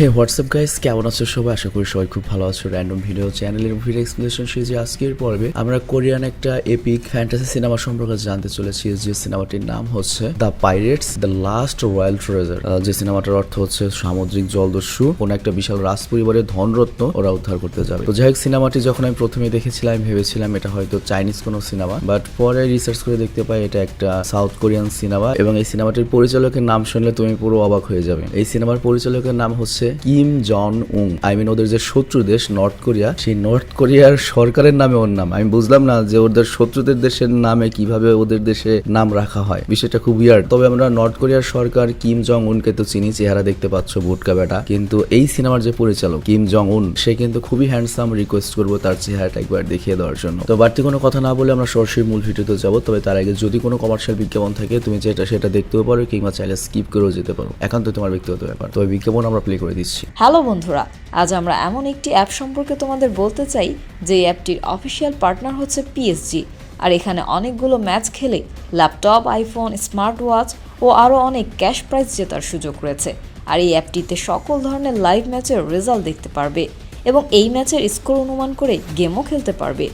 হে WhatsApp guys, কেমন আছো সবাই? আশা করি সবাই খুব ভালো আছো। র্যান্ডম ভিডিও চ্যানেলের ভিডিও এক্সপ্লেনেশন সিরিজে আজকের পর্বে আমরা কোরিয়ান একটা এপিক ফ্যান্টাসি সিনেমা সম্পর্কে জানতে চলেছি, যে সিনেমাটির নাম হচ্ছে the pirates the last royal treasure. যে সিনেমাটার অর্থ হচ্ছে সামুদ্রিক জলদস্যু কোন একটা বিশাল রাজ পরিবারের ধনরত্ন ওরা উদ্ধার করতে যাবে। তো যাই হোক, সিনেমাটি যখন আমি প্রথমে দেখেছিলাম আমি ভেবেছিলাম এটা হয়তো চাইনিজ কোনো সিনেমা, বাট পরে রিসার্চ করে দেখতে পাই এটা একটা সাউথ কোরিয়ান সিনেমা। এবং এই সিনেমাটির পরিচালকের নাম শুনলে তুমি পুরো অবাক হয়ে যাবে। এই সিনেমার পরিচালকের নাম হচ্ছে কিম জন উং। ওদের যে শত্রু দেশ নর্থ কোরিয়া, সেই নর্থ কোরিয়ার সরকারের নামে ওর নাম। আমি বুঝলাম না যে ওদের শত্রুদের দেশের নামে কিভাবে ওদের দেশে নাম রাখা হয়, বিষয়টা খুব উইয়ার্ড। তবে আমরা নর্থ কোরিয়ার সরকার কিম জং উনকে তো চিনি, চেহারা দেখতে পাচ্ছ ভুটকা বেটা, কিন্তু এই সিনেমার যে পরিচালক কিম জং উন সে কিন্তু খুবই হ্যান্ডসাম। রিকোয়েস্ট করবো তার চেহারাটা একবার দেখিয়ে দেওয়ার জন্য। তো বাড়তি কোনো কথা না বলে আমরা সরাসরি মূল ভিডিওতে যাবো। তবে তার আগে যদি কোনো কমার্শিয়াল বিজ্ঞাপন থাকে তুমি যেটা সেটা দেখতেও পারো, কিংবা চাইলে স্কিপ করেও যেতে পারো, একান্ত তোমার ব্যক্তিগত ব্যাপার। তবে বিজ্ঞাপন আমরা প্লে করে দিচ্ছি। হ্যালো বন্ধুরা, আজ আমরা এমন একটি অ্যাপ সম্পর্কে তোমাদের বলতে চাই যে অ্যাপটির অফিসিয়াল পার্টনার হচ্ছে পিএসজি। আর এখানে অনেকগুলো ম্যাচ খেলে ল্যাপটপ, আইফোন, স্মার্ট ওয়াচ ও আরও অনেক ক্যাশ প্রাইজ জেতার সুযোগ রয়েছে। আর এই অ্যাপটিতে সকল ধরনের লাইভ ম্যাচের রেজাল্ট দেখতে পারবে এবং এই ম্যাচের স্কোর অনুমান করে গেমও খেলতে পারবে,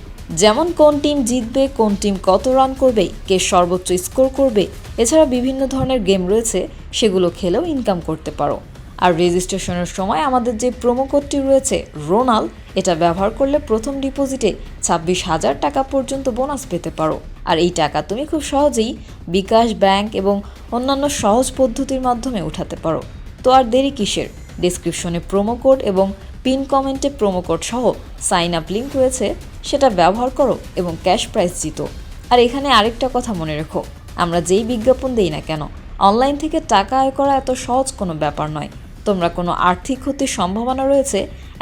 যেমন কোন টিম জিতবে, কোন টিম কত রান করবে, কে সর্বোচ্চ স্কোর করবে। এছাড়া বিভিন্ন ধরনের গেম রয়েছে, সেগুলো খেলেও ইনকাম করতে পারো। আর রেজিস্ট্রেশনের সময় আমাদের যে প্রোমো কোডটি রয়েছে রোনাল, এটা ব্যবহার করলে প্রথম ডিপোজিটে 26,000 টাকা পর্যন্ত বোনাস পেতে পারো। আর এই টাকা তুমি খুব সহজেই বিকাশ, ব্যাংক এবং অন্যান্য সহজ পদ্ধতির মাধ্যমে উঠাতে পারো। তো আর দেরি কিসের? ডেসক্রিপশনে প্রোমো কোড এবং পিন কমেন্টে প্রোমো কোড সহ সাইন আপ লিঙ্ক রয়েছে, সেটা ব্যবহার করো এবং ক্যাশ প্রাইজ জিতো। আর এখানে আরেকটা কথা মনে রেখো, আমরা যেই বিজ্ঞাপন দেই না কেন, অনলাইন থেকে টাকা আয় করা এত সহজ কোনো ব্যাপার নয়। তোমরা কোনো আর্থিক ক্ষতির সম্ভাবনা রয়েছে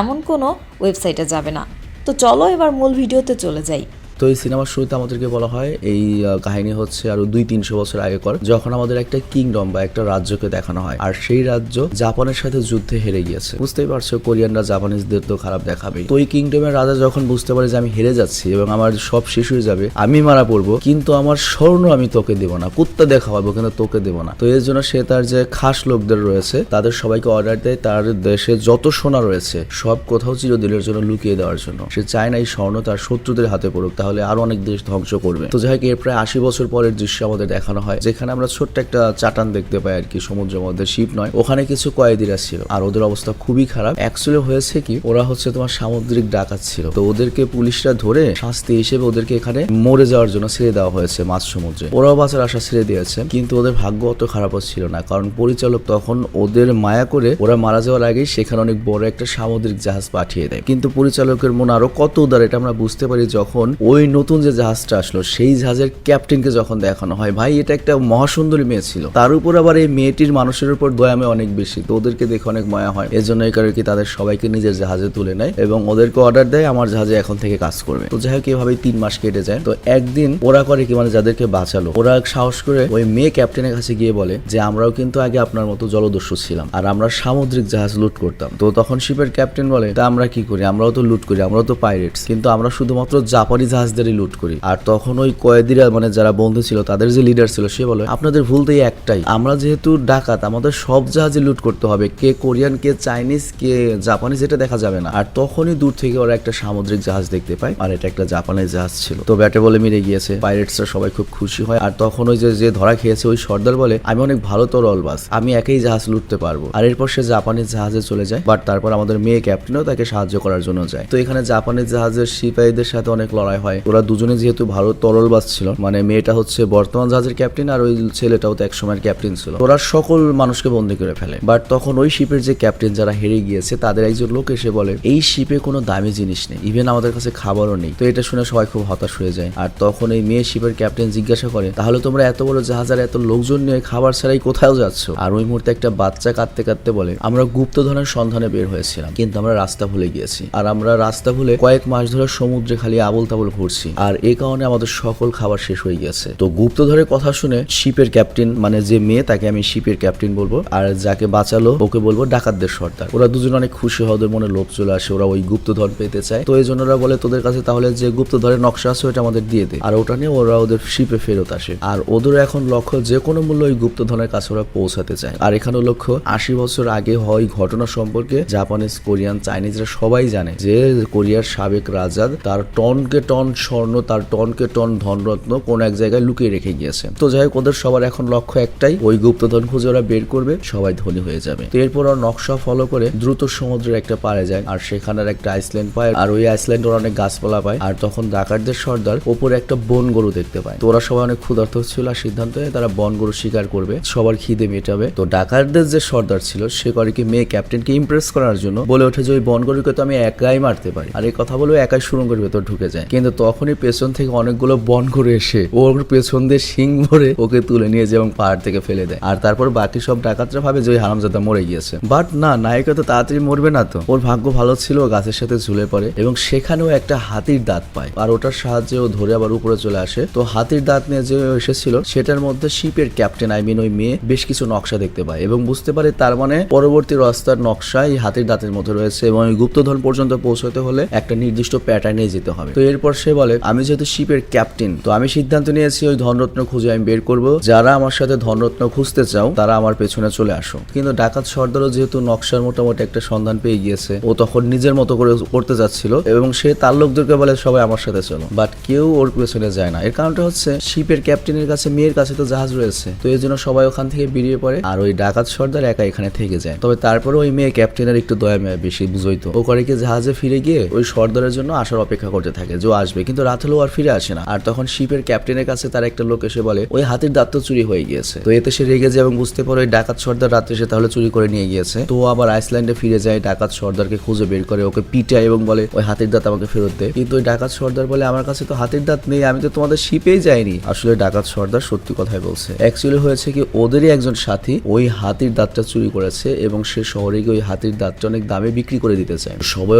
এমন কোনো ওয়েবসাইটে যাবে না। তো চলো এবার মূল ভিডিওতে চলে যাই। তো এই সিনেমার শুরুতে আমাদেরকে বলা হয় এই কাহিনী হচ্ছে আরো 200-300 বছর আগেকার, যখন আমাদের একটা কিংডম বা একটা রাজ্যকে দেখানো হয়, আর সেই রাজ্য জাপানের সাথে যুদ্ধে হেরে গিয়েছে। বুঝতেই পারছো কোরিয়ানরা জাপানিজদের তো খারাপ দেখাবে। তো এই কিংডমের রাজা যখন বুঝতে পারে যে আমি হেরে যাচ্ছি এবং আমার সব শেষ হয়ে যাবে, আমি মারা পড়বো, কিন্তু আমার স্বর্ণ আমি তোকে দেবো না, কুত্তা দেখা পাবো কিন্তু তোকে দেবো না। তো এর জন্য সে তার যে খাস লোকদের রয়েছে তাদের সবাইকে অর্ডার দেয় তার দেশে যত সোনা রয়েছে সব কোথাও চিরদিনের জন্য লুকিয়ে দেওয়ার জন্য। সে চায় না এই স্বর্ণ তার শত্রুদের হাতে পড়ুক, তাহলে আরো অনেক দেশ ধ্বংস করবে। তো যাই হোক, এর প্রায় 80 বছর পরের দৃশ্য আমাদের দেখানো হয়, যেখানে আমরা ছোট্ট একটা চাটান দেখতে পাই আর কি, সমুদ্রের মধ্যে, শিপ নয়। ওখানে কিছু কয়েদিরা ছিল আর ওদের অবস্থা খুবই খারাপ। অ্যাকচুয়ালি হয়েছে কি, ওরা হচ্ছে তোমার সামুদ্রিক ডাকাত ছিল। তো ওদেরকে পুলিশরা ধরে শাস্তি হিসেবে ওদেরকে এখানে মরে যাওয়ার জন্য ছেড়ে দেওয়া হয়েছে মাঝ সমুদ্রে। ওরাও বাঁচার আশা ছেড়ে দিয়েছে, কিন্তু ওদের ভাগ্য অত খারাপও ছিল না, কারণ পরিচালক তখন ওদের মায়া করে ওরা মারা যাওয়ার আগেই সেখানে অনেক বড় একটা সামুদ্রিক জাহাজ পাঠিয়ে দেয়। কিন্তু পরিচালকের মন আরো কত উদার এটা আমরা বুঝতে পারি যখন ওই নতুন যে জাহাজটা আসলো সেই জাহাজের ক্যাপ্টেনকে যখন দেখানো হয়। ভাই, এটা একটা মহাসুন্দরী মেয়ে ছিল, তার উপর আবার এই মেয়েটির মানুষের উপর দয়ামে অনেক বেশি। তো ওদেরকে দেখে অনেক মায়া হয়, এর জন্য কি তাদের সবাইকে নিজের জাহাজে তুলে নেয় এবং ওদেরকে অর্ডার দেয় আমার জাহাজে এখন থেকে কাজ করবে। তো যাই হোক, এভাবেই 3 মাস কেটে যায়। তো একদিন ওরা করে কি, মানে যাদেরকে বাঁচালো ওরা সাহস করে ওই মেয়ে ক্যাপ্টেনের কাছে গিয়ে বলে যে আমরাও কিন্তু আগে আপনার মতো জলদস্যু ছিলাম আর আমরা সামুদ্রিক জাহাজ লুট করতাম। তো তখন শিপের ক্যাপ্টেন বলে তা আমরা কি করি, আমরাও তো লুট করি, আমরাও তো পাইরেটস, কিন্তু আমরা শুধুমাত্র জাপানি জাহাজদেরই লুট করি। আর তখন ওই কয়েদিরা, মানে যারা বন্ধু ছিল তাদের যে লিডার ছিল, সে বলে আপনাদের ভুল তো একটাই, আমরা যেহেতু ডাকাত আমাদের সব জাহাজে লুট করতে হবে, কে কোরিয়ান কে চাইনিজ কে জাপানিজ এটা দেখা যাবে না। আর তখনই দূর থেকে ওরা একটা সামুদ্রিক জাহাজ দেখতে পায়, আর এটা একটা জাপানিজ জাহাজ ছিল। তো ব্যাটে বলে মেরে গিয়েছে, পাইরেটসরা সবাই খুব খুশি হয়। আর তখন ওই যে ধরা খেয়েছে ওই সর্দার বলে আমি অনেক ভালো তরলবাজ, আমি একাই জাহাজ লুটতে পারবো। আর এরপর সে জাপানিজ জাহাজে চলে যায়, বাট তারপর আমাদের মেয়ে ক্যাপ্টেনও তাকে সাহায্য করার জন্য যায়। তো এখানে জাপানিজ জাহাজের সিপাহীদের সাথে অনেক লড়াই হয়। ওরা দুজনে যেহেতু ভালো তরলবাজ ছিল, মানে মেয়েটা হচ্ছে বর্তমান জাহাজের ক্যাপ্টেন আর ওই ছেলেটাও তো এক সময়ের ক্যাপ্টেন ছিল। ওরা সকল মানুষকে বন্দী করে ফেলে। বাট তখন ওই শিপের যে ক্যাপ্টেন যারা হেরে গিয়েছে তাদের একজন লোক এসে বলে এই শিপে কোনো দামি জিনিস নেই, ইভেন আমাদের কাছে খাবারও নেই। তো এটা শুনে সবাই খুব হতাশ হয়ে যায়। আর তখন এই মেয়ে শিপের ক্যাপ্টেন জিজ্ঞাসা করে তাহলে তোমরা এত বড় জাহাজ আর এত লোকজন নিয়ে খাবার ছাড়াই কোথাও যাচ্ছ? আর ওই মুহূর্তে একটা বাচ্চা কাঁদতে কাঁদতে বলে আমরা গুপ্তধনের সন্ধানে বের হয়েছিলাম, কিন্তু আমরা রাস্তা ভুলে গিয়েছি। আর আমরা রাস্তা ভুলে কয়েক মাস ধরে সমুদ্রে খালি আবল তাবল ঘুরছি, আর এই কারণে আমাদের সকল খাবার শেষ হয়ে গেছে। তো গুপ্তধরের কথা শুনে শিপের ক্যাপ্টেন, মানে যে মেয়ে তাকে আমি শিপের ক্যাপ্টেন বলবো, আর যাকে বাঁচালো ওকে বলবো ডাকাতদের সর্দার। ওরা দুজন অনেক খুশি হয়, ওদের মনে লোভ চলে আসে, ওরা ওই গুপ্তধন পেতে চায়। তো এই জন্য ওরা বলে তোদের কাছে তাহলে যে গুপ্তধরের নকশা আছে ওটা আমাদের দিয়ে দে, আর ওটা নিয়ে ওরা ওদের শিপে ফেরত আসে। আর ওদের এখন লক্ষ্য যে কোনো মূল্য ওই গুপ্তধনের কাছে ওরা পৌঁছাতে চায়। আর এখানে লক্ষ্য 80 বছর আগে হয় ঘটনা সম্পর্কে জাপানিজ, কোরিয়ান, চাইনিজরা সবাই জানে যে কোরিয়ার সাবেক রাজা তার টনকে টন স্বর্ণ, তার টনকে টন ধনরত্ন কোন এক জায়গায় লুকিয়ে রেখে গিয়েছে। তো যাই হোক, ওদের সবার এখন লক্ষ্য একটাই, ওই গুপ্তধন খুঁজে ওরা বের করবে, সবাই ধনী হয়ে যাবে। তো এরপর ওরা নকশা ফলো করে দ্রুত সমুদ্রের একটা পাড়ে যায়, আর সেখানের একটা আইসল্যান্ড পায়, আর ওই আইসল্যান্ড ওরা অনেক গাছপালা পায়। আর তখন ডাকাতদের সর্দার ওপরে একটা বন গরু দেখতে পায়। তো ওরা সবাই অনেক ক্ষুধার্ত ছিল, আর সিদ্ধান্ত নেয় তারা বন গরু শিকার করবে, সবার খিদে মেটাবে। তো ডাকাতদের যে সর্দার ছিল সে করে কি, মেয়ে ক্যাপ্টেনকে ইমপ্রেস করার জন্য বলে ওঠে যে ওই বন গরুকে তো আমি একাই মারতে পারি। আর এই কথা বলে একাই সুড়ঙ্গের ভেতর ঢুকে যায়। কিন্তু তখনই পেছন থেকে অনেকগুলো বন গরু এসে ওর পেছন দিয়ে শিং ভরে ওকে তুলে নিয়ে যায় এবং পাহাড় থেকে ফেলে দেয়। আর তারপর বাকি সব ডাকাতরা ভাবে যে ওই হারামজাদা মরে গিয়েছে। বাট না, নায়িকা তো তাড়াতাড়ি মরবে না। তো ওর ভাগ্য ভালো ছিল, গাছের সাথে ঝুলে পড়ে এবং সেখানেও একটা হাতির দাঁত পায়, আর ওটার সাহায্যে ও ধরে আবার উপরে চলে আসে। তো হাতির দাঁত নিয়ে যে এসেছিল সেটার মধ্যে শিপের ক্যাপ্টেন, আই মিন ওই মেয়ে, বেশ কিছু নকশা দেখতে পায় এবং বুঝতে পারে তার মানে পরবর্তী রাস্তার নকশা এই হাতির দাঁতের মধ্যে রয়েছে এবং এই গুপ্তধন পর্যন্ত পৌঁছতে হলে একটা নির্দিষ্ট প্যাটার্নে যেতে হবে। তো এরপর সে বলে, আমি যেহেতু শিপের ক্যাপ্টেন, তো আমি সিদ্ধান্ত নিয়েছি ওই ধনরত্ন খুঁজে আমি বের করব। যারা আমার সাথে ধনরত্ন খুঁজতে চাও তারা আমার পেছনে চলে আসো। কিন্তু ডাকাত সর্দারও যেহেতু নকশার মোটামুটি একটা সন্ধান পেয়ে গিয়েছে, ও তখন নিজের মতো করে করতে যাচ্ছিল এবং সে তার লোকদেরকে বলে সবাই আমার সাথে চলো, বাট কেউ ওর পেছনে যায় না। এর কারণটা হচ্ছে শিপের ক্যাপ্টেনের কাছে, মেয়ের কাছে তো জাহাজ রয়েছে, তো এই জন্য সবাই ওখান থেকে বেরিয়ে পড়ে, আর ওই ডাকাত সর্দার একা এখানে থেকে যায়। তবে তারপরে ওই মেয়ে ক্যাপ্টেনের একটু দয়া মায়া বেশি, বুঝইতো। ও করে কি, জাহাজে ফিরে গিয়ে ওই সর্দারের জন্য আসার অপেক্ষা করতে থাকে যে ও আসবে, কিন্তু রাত হলেও আর ফিরে আসে না। আর তখন শিপের ক্যাপ্টেনের কাছে তার একটা লোক এসে বলে ওই হাতির দাঁত তো চুরি হয়ে গিয়েছে। তো এতে সে রেগে যায় এবং বুঝতে পারে ওই ডাকাত সর্দার রাত্রে সে তাহলে চুরি করে নিয়ে গিয়েছে। তো আবার আইসল্যান্ডে ফিরে যায়, ডাকাত সর্দারকে খুঁজে বের করে, ওকে পিটায় এবং বলে ওই হাতির দাঁত আমাকে ফেরত দে। কিন্তু ওই ডাকাত সর্দার বলে আমার কাছে তো হাতির দাঁত নেই, আমি তো তোমাদের শিপেই যাইনি। আসলে ডাকাত সর্দার সত্যি কথাই বলছে। অ্যাকচুয়ালি হয়েছে কি, ওদেরই একজন সাথী ওই হাতির দাঁতটা চুরি করেছে এবং সে শহরে গিয়ে ওই হাতির দাঁতটা অনেক দামে বিক্রি করে দিতে চায়। সবাই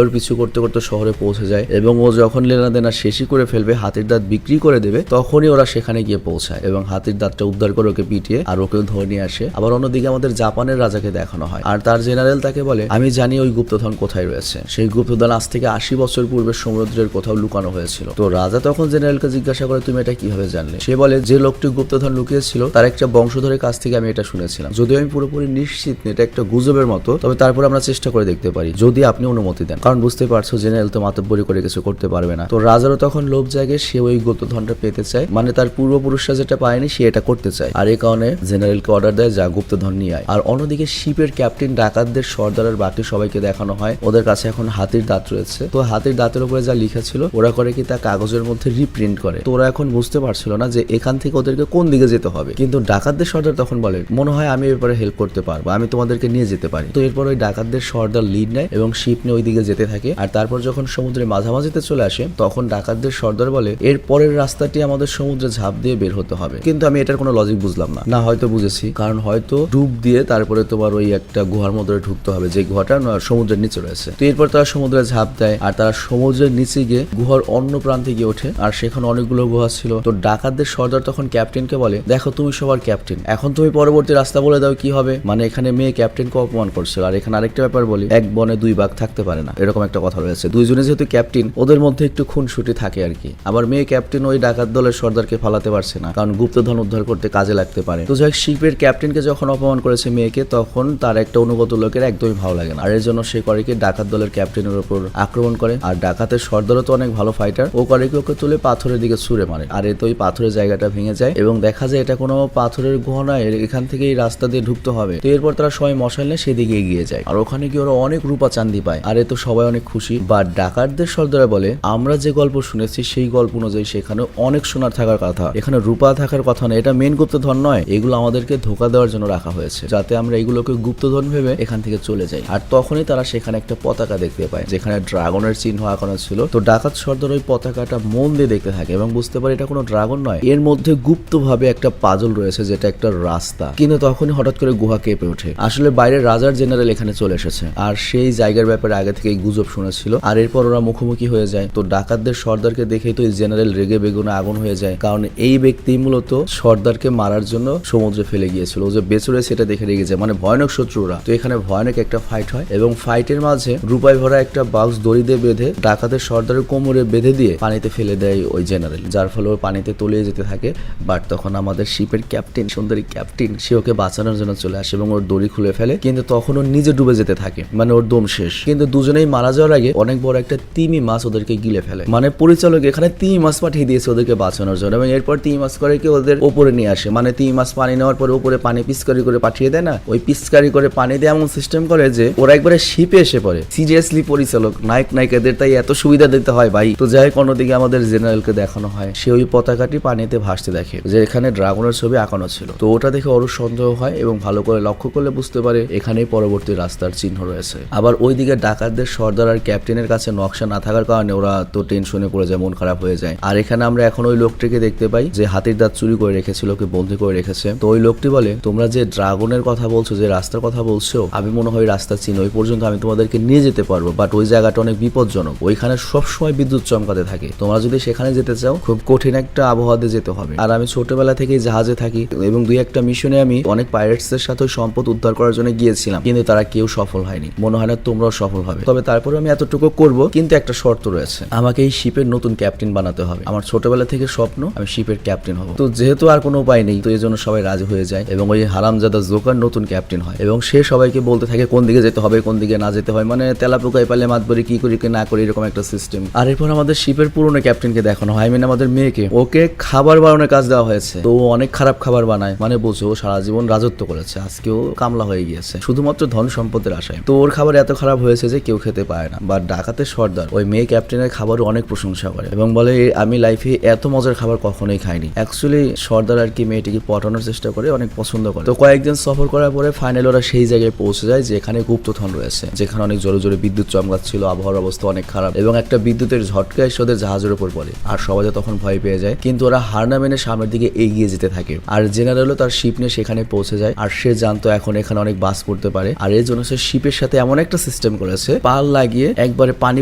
ওর পিছু করতে করতে শহরে পৌঁছে যায় এবং ও যখন লেনা দেনা শেষই করে ফেলবে, হাতির দাঁত বিক্রি করে দেবে, তখনই ওরা সেখানে গিয়ে পৌঁছায় এবং হাতির দাঁতটা উদ্ধার করে ওকে পিটিয়ে আর ওকে ধরে নিয়ে আসে। আবার অন্যদিকে আমাদের জাপানের রাজাকে দেখানো হয়, আর তার জেনারেল তাকে বলে আমি জানি ওই গুপ্তধন কোথায় রয়েছে। সেই গুপ্তধন আজ থেকে 80 বছর পূর্বে সমুদ্রের কোথাও লুকানো হয়েছিল। তো রাজা তখন জেনারেলকে জিজ্ঞাসা করে তুমি এটা কিভাবে জানলে? সে বলে যে লোকটি গুপ্তধন লুকিয়েছিল তার একটা বংশধরের কাছ থেকে আমি এটা শুনেছিলাম, যদিও আমি পুরোপুরি নিশ্চিত না, এটা একটা গুজবের মতো, তবে তারপর আমরা চেষ্টা করে দেখতে পারি যদি আপনি অনুমতি দেন, কারণ বুঝতে পারছো জেনারেল তো মাতব্বরি করে কিছু করতে পারবে না। তো রাজারও তখন লোভ জাগে, সে ওই গুপ্তধনটা পেতে চায়, মানে তার পূর্বপুরুষরা যেটা পায়নি সে এটা করতে চায়। আর এই কারণে জেনারেলকে অর্ডার দেয় যা গুপ্তধন নিয়ে আয়। আর অন্যদিকে শিপের ক্যাপ্টেন, ডাকাতদের সর্দার আর বাকি সবাইকে দেখানো হয় ওদের কাছে এখন হাতির দাঁত রয়েছে। তো হাতির দাঁতের উপরে যা লেখা ছিল ওরা করে কি তা কাগজের মধ্যে রিপ্রিন্ট করে। তো ওরা এখন বুঝতে পারছিল না যে এখান থেকে ওদেরকে কোন দিকে যেতে হবে, কিন্তু ডাকাতদের সর্দার তখন বলে মনে হয় আমি ব্যাপারে হেল্প করতে পারবো, আমি তোমাদেরকে নিয়ে যেতে পারি। তো এরপর ওই ডাকাতদের সর্দার লিড নেয় এবং শিপ নিয়ে ওই দিকে যেতে থাকে। আর তারপর যখন সমুদ্রের মাঝামাঝিতে চলে আসে তখন ডাকাতদের সর্দার বলে এর পরের রাস্তাটি আমাদের সমুদ্রে ঝাঁপ দিয়ে বের হতে হবে। কিন্তু আমি এটার কোনো লজিক বুঝলাম না। না হয়তো বুঝেছি, কারণ হয়তো ডুব দিয়ে তারপরে তোমার ওই একটা গুহার মধ্যে ঢুকতে হবে, যে গুহাটা সমুদ্রের নিচে রয়েছে। তো এরপর তারা সমুদ্রে ঝাঁপ দেয় আর তারা সমুদ্রের নিচে গিয়ে গুহার অন্য প্রান্তে গিয়ে ওঠে, আর সেখানে অনেকগুলো গুহা ছিল। তো ডাকাতদের সর্দার তখন ক্যাপ্টেনকে বলে দেখো তুমি সবার ক্যাপ্টেন, এখন তুমি পরবর্তী রাস্তা বলে দাও কি হবে। মানে এখানে মেয়ে ক্যাপ্টেনকে অপমান করছিল। আর এখানে আরেকটা ব্যাপার বলি, এক বনে দুই বাঘ থাকতে পারে না, এরকম একটা কথা রয়েছে। দুইজনে যেহেতু ক্যাপ্টেন ওদের মধ্যে একটু খুনসুটি থাকে আর কি। আবার মেয়ে ক্যাপ্টেন ওই ডাকাত দলের সর্দারকে ফালাতে পারছে না, কারণ গুপ্তধন উদ্ধার করতে কাজে লাগতে পারে। তো যাই শিপের ক্যাপ্টেনকে যখন অপমান করেছে মেয়েকে, তখন তার একটা অনুগত লোকের একদমই ভালো লাগে না, আর এর জন্য সে করে কি ডাকাত দলের ক্যাপ্টেনের উপর আক্রমণ করে। আর ডাকাতের সর্দারও তো অনেক ভালো ফাইটার, ও করে কি ওকে তুলে পাথরের দিকে ছুঁড়ে মারে। আর এতে ওই পাথরের জায়গাটা ভেঙে যায় এবং দেখা যায় এটা কোনো পাথরের গুহা নয়, এখান থেকে এই রাস্তা দিয়ে ঢুকতে হবে। তো এরপর তারা সবাই মশাল নিয়ে সেদিকে এগিয়ে যায়, আর ওখানে গিয়ে ওরা অনেক রূপা চাঁদি পায়। আর এ তো সবাই অনেক খুশি। বা ডাকাতদের সর্দার বলে আমরা যে গল্প শুনেছি সেই গল্প অনুযায়ী সেখানে অনেক সোনার থাকার কথা, এখানে রূপা থাকার কথা না, এটা মেন গুপ্তধন নয়, এগুলো আমাদেরকে ধোকা দেওয়ার জন্য রাখা হয়েছে যাতে আমরা এগুলোকে গুপ্তধন ভেবে এখান থেকে চলে যাই। আর তখনই তারা সেখানে একটা পতাকা দেখতে পায় যেখানে ড্রাগনের চিহ্ন আঁকানো ছিল। তো ডাকাত সর্দার ওই পতাকাটা মন দিয়ে দেখতে থাকে এবং বুঝতে পারে এটা কোনো ড্রাগন নয়, এর মধ্যে গুপ্তভাবে একটা পাজল রয়েছে যেটা একটা রাস্তা। কিন্তু তখনই হঠাৎ করে গুহা কেঁপে ওঠে। আসলে বাইরের রাজার জেনারেল এখানে চলে এসেছে, আর সেই জায়গার ব্যাপারে আগে থেকে গুজব শুনেছিল। আর এরপর ওরা মুখোমুখি হয়ে যায়। তো ডাকাতদের সর্দারকে দেখেই তো জেনারেল রেগে বেগুনে আগুন হয়ে যায়, কারণ এই ব্যক্তি মূলত সর্দারকে মারার জন্য সমুদ্রে ফেলে গিয়েছিল। ও যে বেঁচে রয়েছে এটা দেখে রেগে যায়, মানে ভয়ানক শত্রুরা। তো এখানে ভয়ানক একটা ফাইট হয় এবং ফাইটের মাঝে রূপায় ভরা একটা বাক্স দড়ি দিয়ে বেঁধে ডাকাতের সর্দারের কোমরে বেঁধে দিয়ে পানিতে ফেলে দেয় ওই জেনারেল, যার ফলে ও পানিতে তলিয়ে যেতে থাকে। বাট তখন আমাদের শিপের ক্যাপ্টেন, সুন্দরী ক্যাপ্টেন, সে ওকে বাঁচানোর জন্য চলে আসে এবং ওর দড়ি খুলে ফেলে, কিন্তু তখন ও নিজে ডুবে যেতে থাকে, মানে ওর দম শেষ। কিন্তু দুজনেই মারা যাওয়ার আগে অনেক বড় একটা তিমি মাছ ওদেরকে গিলে ফেলে, মানে পরিচালক এখানে তিমি মাছ পাঠিয়ে দিয়েছে ওদেরকে বাঁচানোর জন্য। এবং এরপর তিমি মাছ করে কি ওদের ওপরে নিয়ে আসে, মানে তিমি মাছ পানি নেওয়ার পরে উপরে পানি পিচকারি করে পাঠিয়ে দেয় না, ওই পিচকারি করে পানি দিয়ে এমন সিস্টেম করে যে ওরা একবারে শিপে এসে পড়ে। সিরিয়াসলি পরিচালক নায়ক নায়িকাদের তাই এত সুবিধা দিতে হয় ভাই। তো যাই হোক, অন্যদিকে আমাদের জেনারেলকে দেখানো হয় সে ওই পতাকাটি পানিতে ভাসতে দেখে যে এখানে ড্রাগনের ছবি আঁকানো ছিল। তো ওটা দেখে ওর সন্দেহ হয় এবং ভালো করে লক্ষ্য করলে বুঝতে পারে এখানেই পরবর্তী রাস্তার চিহ্ন রয়েছে। আবার ওইদিকে ডাকাতদের সর্দার আর ক্যাপ্টেনের কাছে নকশা না থাকার কারণে ওরা তো টেনশনে পড়ে যায়, মন খারাপ হয়ে যায়। আর এখানে আমরা এখন ওই লোকটিকে দেখতে পাই যে হাতির দাঁত চুরি করে রেখেছিল, ওকে বন্দি করে রেখেছে। তো ওই লোকটি বলে, তোমরা যে ড্রাগনের কথা বলছো, যে রাস্তার কথা বলছো, আমি মনে হয় রাস্তা চিনি, ওই পর্যন্ত আমি তোমাদেরকে নিয়ে যেতে পারবো, বাট ওই জায়গাটা অনেক বিপজ্জনক, ওইখানে সবসময় বিদ্যুৎ চমকাতে থাকে। তোমরা যদি সেখানে যেতে চাও খুব কঠিন একটা আবহাওয়াতে যেতে হবে। আর আমি ছোটবেলা থেকেই জাহাজে থাকি এবং দুই একটা মিশনে আমি অনেক পাইরেটসদের সাথে সম্পদ উদ্ধার করার জন্য গিয়েছিলাম, কিন্তু তারা কেউ সফল হয়নি। মনে হয় না তোমরাও সফল হবে, তবে তারপরে আমি এতটুকু করব, কিন্তু একটা শর্ত রয়েছে, আমাকে এই শিপের নতুন ক্যাপ্টেন বানাতে হবে। আমার ছোটবেলা থেকে স্বপ্ন আমি শিপের ক্যাপ্টেন হব। তো যেহেতু আর কোনো উপায় নেই, তো এই জন্য সবাই রাজি হয়ে যায় এবং ওই হারামজাদা জোকার নতুন ক্যাপ্টেন হয় এবং সে সবাইকে বলতে থাকে কোন দিকে যেতে হবে, কোন দিকে না যেতে হয়, মানে তেলাপোকায় পালে মাতবরি কি করি কি না করি, এরকম একটা সিস্টেম। আর এরপর আমাদের শিপের পুরনো ক্যাপ্টেনকে দেখানো হয়, আমাদের মেয়েকে, ওকে খাবার বানানোর কাজ দেওয়া হয়েছে। তো ও অনেক খারাপ খাবার বানায়, মানে বোঝো ও সারা জীবন রাজত্ব করেছে, আজকেও কামলা হয়ে গিয়েছে শুধুমাত্র ধন সম্পদের আশায়। তো ওর খাবার এত খারাপ হয়েছে যে কেউ খেতে পায় না। বা ডাকাতের সর্দার ওই মেয়ে ক্যাপ্টেনের খাবারও অনেক প্রশংসা করে এবং বলে আমি লাইফে এত মজার খাবার কখনোই খাইনি। অ্যাকচুয়ালি সর্দার আর কি মেয়েটিকে পটানোর চেষ্টা করে, অনেক পছন্দ করে। তো কয়েকদিন সফর করার পরে ফাইনাল ওরা সেই জায়গায় পৌঁছে যায় যেখানে গুপ্তধন রয়েছে, যেখানে অনেক জোরে জোরে বিদ্যুৎ চমকাচ্ছিল, আবহাওয়ার অবস্থা অনেক খারাপ এবং একটা বিদ্যুতের ঝটকা এসে ওদের জাহাজের উপর পড়ে আর সবাই তখন ভয় পেয়ে যায়। কিন্তু ওরা হার না মেনে সামনের দিকে এগিয়ে যেতে থাকে আর জেনারেলও তার শিপ নিয়ে সেখানে পৌঁছে যায়। আর সে জানতো এখন এখানে অনেক বাস পড়তে পারে, আর এর জন্য সে শিপের সাথে এমন একটা সিস্টেম করেছে, পাল লাগিয়ে একবারে পানি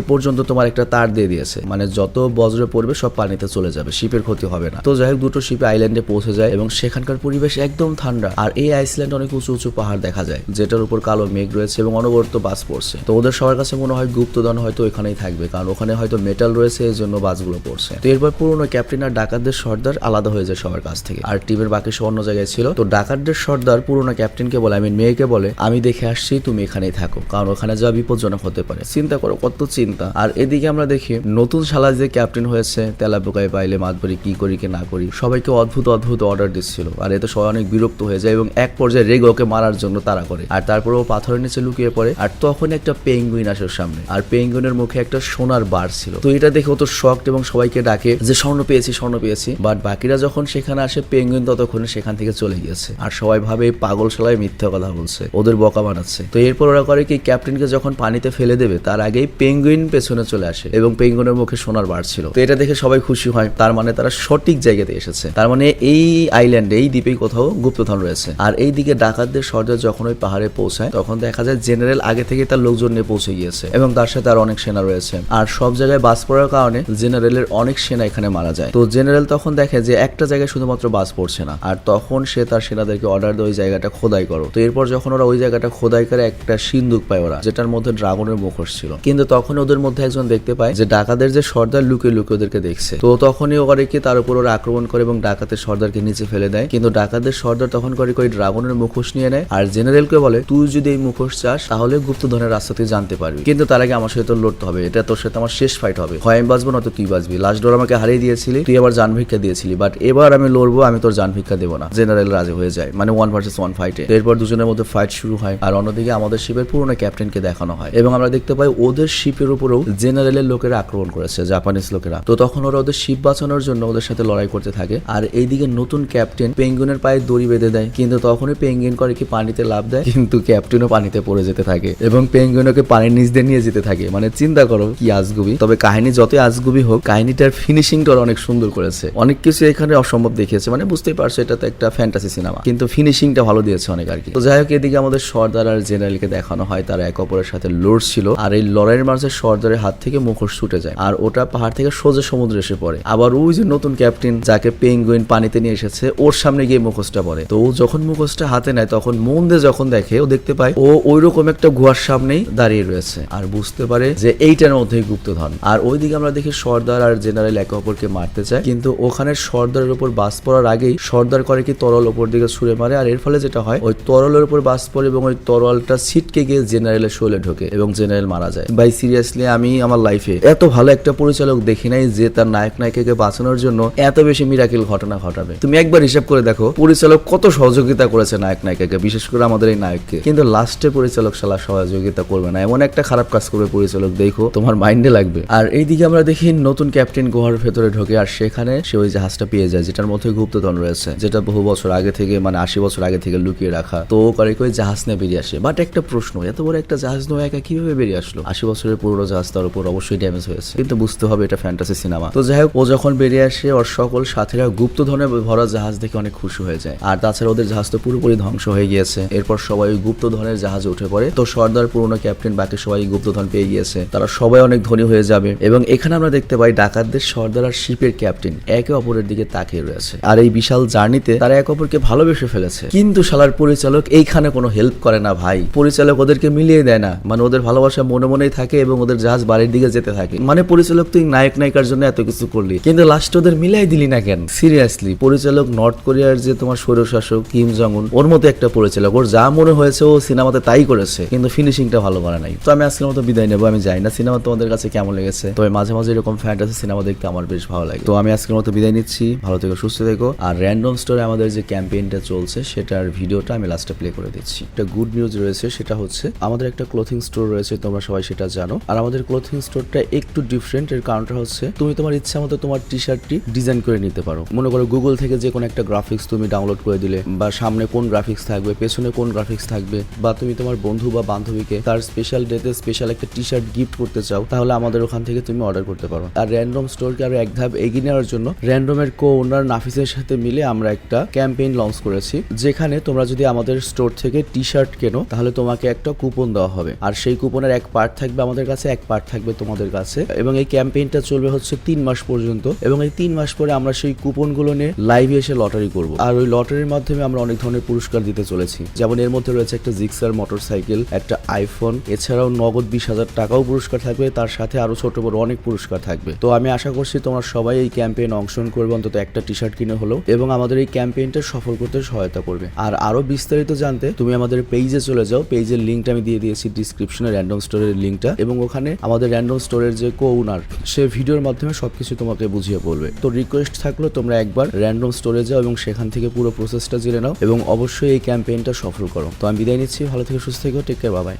পর্যন্ত তোমার একটা তার দিয়ে দিয়েছে, মানে যত বজ্র পড়বে সব পানিতে চলে যাবে, শিপের ক্ষতি হবে না। তো যাই হোক, দুটো শিপে আইল্যান্ডে পৌঁছে যায় এবং সেখানকার পরিবেশ একদম ঠান্ডা। আর এই আইসল্যান্ড অনেক উঁচু উঁচু পাহাড় দেখা যায়, যেটার উপর কালো মেঘ রয়েছে এবং অনবরত বাস পড়ছে। তো ওদের সবার কাছে মনে হয় গুপ্তধন হয়তো ওখানেই থাকবে, কারণ ওখানে হয়তো মেটাল রয়েছে, এই জন্য বাসগুলো পড়ছে। তো এরপর পুরনো ক্যাপ্টেন আর ডাকাতদের সর্দার আলাদা হয়ে যায় সবার কাছ থেকে, আর টিমের বাকি সব অন্য জায়গায় ছিল। তো ডাকাতদের সর্দার পুরনো ক্যাপ্টেনকে বলে, মেয়েকে বলে, আমি দেখে আসছি, তুমি এখানেই থাকো, কারণ ওখানে যা বিপজ্জনক হতে পারে। চিন্তা করো কত চিন্তা। আর এদিকে আমরা দেখি নতুন শালা যে ক্যাপ্টেন হয়েছে, তেলাপোকায় পাইলে মাতবরি কি করি কি না করি, সবাইকে অদ্ভুত অদ্ভুত অর্ডার দিচ্ছিল। আর এতে সবাই অনেক বিরক্ত হয়ে যায় এবং এক পর্যায়ে রেগে ওকে মারার জন্য তাড়া করে। আর তারপর ও পাথরের নিচে লুকিয়ে পড়ে। আর তখন একটা পেঙ্গুইন আসে সামনে, আর পেঙ্গুইনের মুখে একটা সোনার বার ছিল। তো এটা দেখে ও তো শকড এবং সবাইকে ডাকে যে স্বর্ণ পেয়েছি, স্বর্ণ পেয়েছি। বাট বাকিরা যখন সেখানে আসে, পেঙ্গুইন ততক্ষণে সেখান থেকে চলে গিয়েছে। আর সবাই ভাবে এই পাগল শালায় মিথ্যা কথা বলছে, ওদের বকা বানাচ্ছে। তো এরপর ওরা করে কি, ক্যাপ্টেনকে যখন পানিতে ফেলে দেবে তার আগেই পেঙ্গুইন পেছনে চলে আসে এবং পেঙ্গুইনের মুখে সোনার বার ছিল। তো এটা দেখে সবাই খুশি হয়, তার মানে তারা সঠিক জায়গাতে এসেছে, তার মানে এই আইল্যান্ডে, এই দ্বীপে কোথাও গুপ্তধন রয়েছে। আর এইদিকে ডাকাতদের সর্দার যখন ওই পাহাড়ে পৌঁছায়, তখন দেখা যায় জেনারেল আগে থেকে তার লোকজন নিয়ে পৌঁছে গিয়েছে এবং তার সাথে আর অনেক সেনা রয়েছে। আর সব জায়গায় বাস পড়ার কারণে জেনারেলের অনেক সেনা এখানে মারা যায়। তো জেনারেল তখন দেখে যে একটা জায়গায় শুধুমাত্র বাস পড়ছে না, আর তখন সে তার সেনাদেরকে অর্ডার দেয় ওই জায়গাটা খোদাই করো। তো এরপর যখন ওরা ওই জায়গাটা খোদাই করে, একটা সিন্দুক পায় ওরা, যেটার মধ্যে ড্রাগনের মুখোশ ছিল। কিন্তু তখন ওদের মধ্যে একজন দেখতে পায় যে ডাকাতের যে সর্দার লুকিয়ে লুকিয়ে ওদেরকে দেখছে। তো তখনই ওরা কি তার উপর ওরা আক্রমণ করে এবং ডাকাতের সর্দারকে নিচে ফেলে দেয়। কিন্তু ডাকাতের সর্দার তখন করে ওই ড্রাগনের মুখোশ নিয়ে নেয় আর জেনারেলকে বলে, তুই যদি এই মুখোশ চাস তাহলে গুপ্তধনের রাস্তা তুই জানতে পারবি, কিন্তু তার আগে আমার সাথে তোর লড়তে হবে, এটা তোর সাথে আমার শেষ ফাইট হবে, হয় আমি বাঁচবো না তো তুই বাঁচবি। লাস্ট ডোর আমাকে হারিয়ে দিয়েছিলি, তুই আবার জান ভিক্ষা দিয়েছিলি, বাট এবার আমি লড়বো, আমি তোর জান ভিক্ষা দেবো না। জেনারেল রাজি হয়ে যায়, মানে 1 ভার্সেস 1 ফাইটে। এরপর দুজনের মধ্যে ফাইট শুরু হয়। আর অন্যদিকে আমাদের শিপের পুরনো ক্যাপ্টেনকে দেখানো হয় এবং আমরা দেখতে পাই ওদের শিপের উপরেও জেনারেলের লোকেরা আক্রমণ করেছে, জাপানিজ লোকেরা। তো তখন ওরা ওদের শিপ বাঁচানোর জন্য ওদের সাথে লড়াই করতে থাকে। আর এইদিকে নতুন ক্যাপ্টেন পেঙ্গুইনের পায়ে দড়ি বেঁধে দেয়, কিন্তু তখনই পেঙ্গুইন করে কি পানিতে লাফ দেয়, কিন্তু ক্যাপ্টেনও পানিতে পড়ে যেতে থাকে এবং পেঙ্গুইনকে পানির নিচ দিয়ে নিয়ে যেতে থাকে। মানে চিন্তা করো কি আজগুবি। তবে কাহিনী যতই আজগুবি হোক, কাহিনীটার ফিনিশিংটা অনেক সুন্দর করেছে। অনেক কিছু এখানে অসম্ভব দেখিয়েছে, মানে বুঝতেই পারছো এটা তো একটা ফ্যান্টাসি সিনেমা, কিন্তু ফিনিশিংটা ভালো দিয়েছে অনেক আর কি। তো যাই হোক, এদিকে আমাদের সর্দার আর জেনারেলকে দেখানো হয় তারা এক অপরের সাথে লড়ছিল। আর এই লড়াইয়ের মাঝে সর্দারের হাত থেকে মুখোশ ছুটে যায় আর ওটা ঢেউটা পাহাড় থেকে সোজা সমুদ্রে এসে পড়ে। আবার ওই যে নতুন ক্যাপ্টেন যাকে পেঙ্গুইন পানিতে নিয়ে এসেছে ওর সামনে গিয়ে মুখোশটা পড়ে। তো ও যখন মুখোশটা হাতে নেয় তখন মন দিয়ে যখন দেখে ও দেখতে পায় ও ওই রকম একটা গুহার সামনেই দাঁড়িয়ে রয়েছে আর বুঝতে পারে যে এইটার মধ্যেই গুপ্তধন। আর ওইদিকে আমরা দেখি সর্দার আর জেনারেল একে অপরকে মারতে চায়, কিন্তু ওখানে সর্দারের উপর বাস পড়ার আগেই সর্দার করে কি তরল ওপর দিকে ছুড়ে মারে। আর এর ফলে যেটা হয় ওই তরলের উপর বাস পড়ে এবং ওই তরলটা ছিটকে গিয়ে জেনারেলের শরীরে ঢোকে এবং জেনারেল মারা যায়। ভাই সিরিয়াসলি আমি আমার লাইফে এত ভালো একটা পরিচালক দেখি নাই যে তার নায়ক নায়িকাকে বাঁচানোর জন্য এত বেশি মিরাকেল ঘটনা ঘটাবে। তুমি একবার হিসাব করে দেখো পরিচালক কত সহযোগিতা করেছে নায়ক নায়িকাকে, বিশেষ করে আমাদের এই নায়ককে, কিন্তু লাস্টে পরিচালক শালা সহযোগিতা করবে না, এমন একটা খারাপ কাজ করবে পরিচালক, দেখো তোমার মাইন্ডে লাগবে। আর এইদিকে আমরা দেখি নতুন ক্যাপ্টেন গুহার ভেতরে ঢোকে আর সেখানে সে ওই জাহাজটা পেয়ে যায় যেটার মধ্যে গুপ্তধন রয়েছে, যেটা বহু বছর আগে থেকে মানে 80 বছর আগে থেকে লুকিয়ে রাখা। তো ও করে কই জাহাজ নিয়ে বেরিয়ে আসে। বাট একটা প্রশ্ন, এত বড় একটা জাহাজ নয় একা কিভাবে বেরিয়ে আসলো? 80 বছরের পুরনো জাহাজ, তার উপর অবশ্যই ড্যামেজ হয়েছে, কিন্তু বুঝতে হবে এটা ফ্যান্টাসি সিনেমা। তো যাই হোক, ও যখন বেরিয়ে আসে ওর সকল সাথীরা গুপ্তধনে ভরা জাহাজ দেখে অনেক খুশি হয়ে যায়। আর তাছাড়া ওদের জাহাজ তো পুরোপুরি ধ্বংস হয়ে গিয়েছে। এরপর সবাই ওই গুপ্তধনের জাহাজে উঠে পড়ে। তো সর্দার, পুরনো ক্যাপ্টেন, বাকি সবাই গুপ্তধন পেয়ে গিয়েছে, তারা সবাই অনেক ধনী হয়ে যাবে। এবং এখানে আমরা দেখতে পাই ডাকাতদের সর্দার আর শিপের ক্যাপ্টেন একে অপরের দিকে তাকিয়ে রয়েছে আর এই বিশাল জার্নিতে তারা একে অপরকে ভালোবেসে ফেলেছে। কিন্তু শালার পরিচালক এইখানে কোনো হেল্প করে না ভাই। পরিচালক ওদেরকে মিলিয়ে দেয় না, মানে ওদের ভালোবাসা মনে মনেই থাকে এবং ওদের জাহাজ বাড়ির দিকে যেতে থাকে। মানে পরিচালক তুই নায়ক নায়িকার জন্য এত কিছু করলি, কিন্তু লাস্টে ওদের মিলাই দিলি না কেন? সিরিয়াসলি পরিচালক নর্থ কোরিয়ার যে তোমার স্বৈরশাসক কিম জং উন, ওর মতো একটা পরিচালক, ওর যা মনে হয়েছে ও সিনেমাতে তাই করেছে, কিন্তু ফিনিশিংটা ভালো করে নাই। তো আমি আজকের মতো বিদায় নেবো। আমি জানি না সিনেমা তোমাদের কাছে কেমন লেগেছে, তবে মাঝে মাঝে এরকম ফ্যান্টাসি সিনেমা দেখতে আমার বেশ ভালো লাগে। তো আমি আজকের মতো বিদায় নিচ্ছি, ভালো থেকো, সুস্থ থেকো। আর র্যান্ডম স্টোরে আমাদের যে ক্যাম্পেইনটা চলছে সেটার ভিডিওটা আমি লাস্টে প্লে করে দিচ্ছি। একটা গুড নিউজ রয়েছে, সেটা হচ্ছে আমাদের একটা ক্লোথিং স্টোর রয়েছে, তোমরা সবাই সেটা জানো। আর আমাদের ক্লোথিং স্টোরটা একটু ডিফারেন্ট। এর কারণটা হচ্ছে তুমি তোমার ইচ্ছা মতো তোমার টি শার্টটি ডিজাইন করে নিতে পারো। মনে করো গুগল থেকে যে কোনো একটা গ্রাফিক্স তুমি ডাউনলোড করে দিলে, বা সামনে কোন গ্রাফিক্স থাকবে, পেছনে কোন গ্রাফিক্স থাকবে, বা তুমি তোমার বন্ধু বা বান্ধবীকে তার স্পেশাল ডেতে স্পেশাল একটা টি শার্ট গিফট করতে চাও, তাহলে আমাদের ওখান থেকে তুমি অর্ডার করতে পারো। আর র্যান্ডম স্টোরকে আরো এক ধাপ এগিয়ে নেওয়ার জন্য র্যান্ডমের কো ওনার নাফিসের সাথে মিলে আমরা একটা ক্যাম্পেইন লঞ্চ করেছি, যেখানে তোমরা যদি আমাদের স্টোর থেকে টি শার্ট কেনো তাহলে তোমাকে একটা কুপন দেওয়া হবে। আর সেই কুপনের এক পার্ট থাকবে আমাদের কাছে, এক পার্ট থাকবে তোমাদের কাছে। এবং এই ক্যাম্পেইনটা চলবে হচ্ছে 3 মাস পর্যন্ত। এবং এই 3 মাস পরে আমরা সেই কুপনগুলো নিয়ে লাইভে এসে লটারি করব। আর ওই লটারির মাধ্যমে আমরা অনেক ধরনের পুরস্কার দিতে চলেছি, যেমন এর মধ্যে রয়েছে একটা জিক্সার মোটরসাইকেল, একটা আইফোন, এছাড়াও নগদ 20,000 টাকাও পুরস্কার থাকবে, তার সাথে আরো ছোট বড় অনেক পুরস্কার থাকবে। তো আমি আশা করছি তোমরা সবাই এই ক্যাম্পেইনে অংশগ্রহণ করবে, অন্তত একটা টি শার্ট কিনে হলো, এবং আমাদের এই ক্যাম্পেইনটা সফল করতে সহায়তা করবে। আর আরো বিস্তারিত জানতে তুমি আমাদের পেজে চলে যাও, পেজের লিঙ্কটা আমি দিয়ে দিয়েছি ডিসক্রিপশনে, র্যান্ডম স্টোরের লিঙ্কটা। এবং ওখানে আমাদের র্যান্ডম স্টোরের যে কো ওনার, সে ভিডিওর মাধ্যমে সবকিছু তোমাকে বুঝিয়ে বলবে। তো রিকোয়েস্ট থাকলো তোমরা একবার র্যান্ডম স্টোরে যাও এবং সেখান থেকে পুরো প্রসেসটা জেনে নাও এবং অবশ্যই এই ক্যাম্পেইনটা সফল করো। তো আমি বিদায় নিচ্ছি, ভালো থেকে সুস্থ থেকো, টেক কেয়ার, বাই বাই।